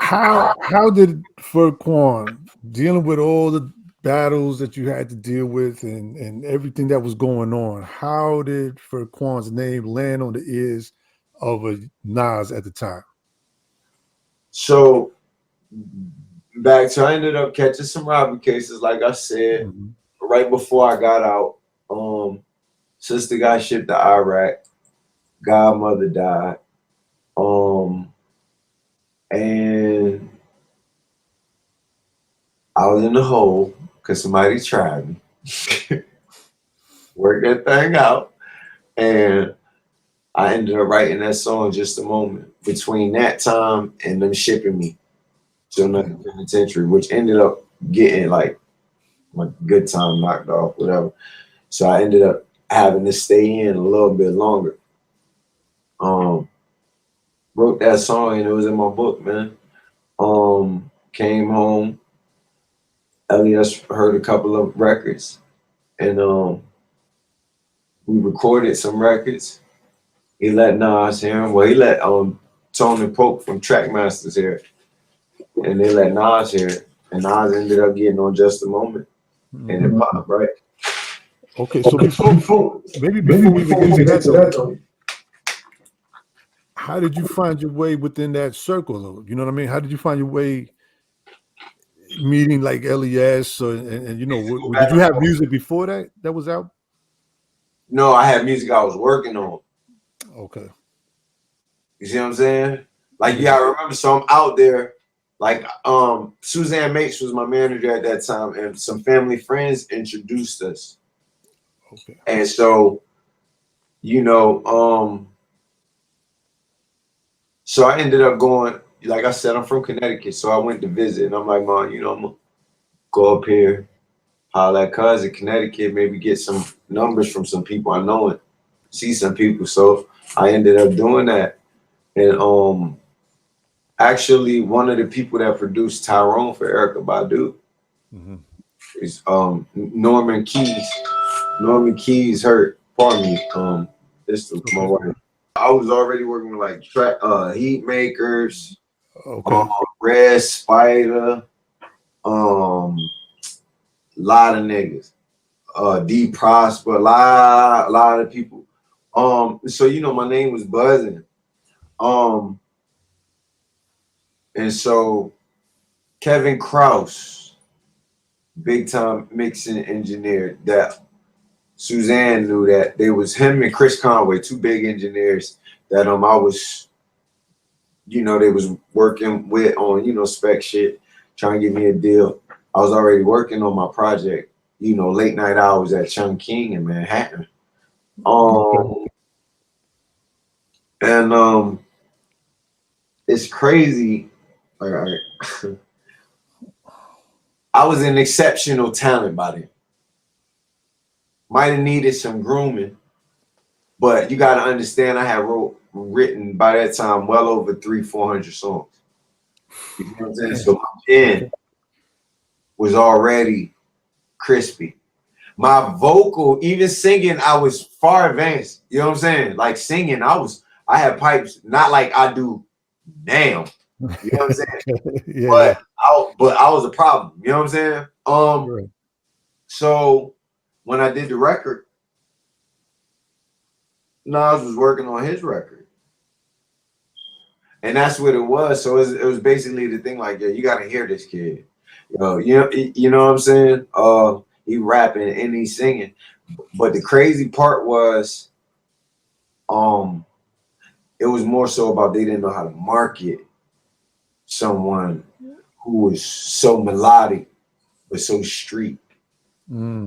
how did Ferquan, dealing with all the battles that you had to deal with and everything that was going on, how did Ferquan's name land on the ears of a Nas at the time? So back to I ended up catching some robbery cases, like I said, Mhm. right before I got out. Sister got shipped to Iraq. Godmother died. Um, and I was in the hole because somebody tried me. Worked that thing out. And I ended up writing that song just a moment between that time and them shipping me to Okay. another penitentiary, which ended up getting like my good time knocked off, whatever. So I ended up having to stay in a little bit longer. Um, Wrote that song and it was in my book, man. Came home. Elias heard a couple of records, and we recorded some records. He let Nas hear him. Well, he let Tony Pope from Trackmasters hear it, and they let Nas hear it. And Nas ended up getting on Just a Moment, and it Mhm. popped, right? Okay, so Okay, so before before maybe maybe before we even before get we to even get that to though, that though, how did you find your way within that circle though? You know what I mean? How did you find your way meeting like Elias and go did back you and have forth. music before that was out? No, I had music I was working on. Okay. You see what I'm saying? Like you Yeah. gotta remember, so I'm out there. Like Suzanne Mates was my manager at that time, and some family friends introduced us. Okay. And so, you know, so I ended up going, like I said, I'm from Connecticut. So I went to visit and I'm like, Mom, I'm gonna go up here, holler at cousin Connecticut, maybe get some numbers from some people I know and see some people. So I ended up doing that. And actually one of the people that produced Tyrone for Erica Badu Hmm. is Norman Keys. Norman Keys hurt, pardon me, this is my Okay. wife. I was already working with like heat makers, Okay. Red Spider, um, lot of niggas, D Prosper, lot of people. So my name was buzzing. Um, and so Kevin Kraus, big time mixing engineer, that Suzanne knew that there was him and Chris Conway, two big engineers that I was, they was working with on, spec shit, trying to get me a deal. I was already working on my project, late night hours at Chung King in Manhattan. Okay. Um, and It's crazy. All right. I was an exceptional talent by then. Might have needed some grooming, but you got to understand, I had written by that time well over 400 songs. You know what I'm saying? Damn. So my pen Okay. was already crispy. My vocal, even singing, I was far advanced. You know what I'm saying? Like singing, I had pipes, not like I do now. You know what I'm saying? Yeah, yeah. But I was a problem. You know what I'm saying? Right. So when I did the record, Nas was working on his record, and that's what it was. So it was basically the thing like, yeah, you got to hear this kid. You know what I'm saying? He rapping and he singing. But the crazy part was, um, it was more so about they didn't know how to market someone who was so melodic but so street. Mm.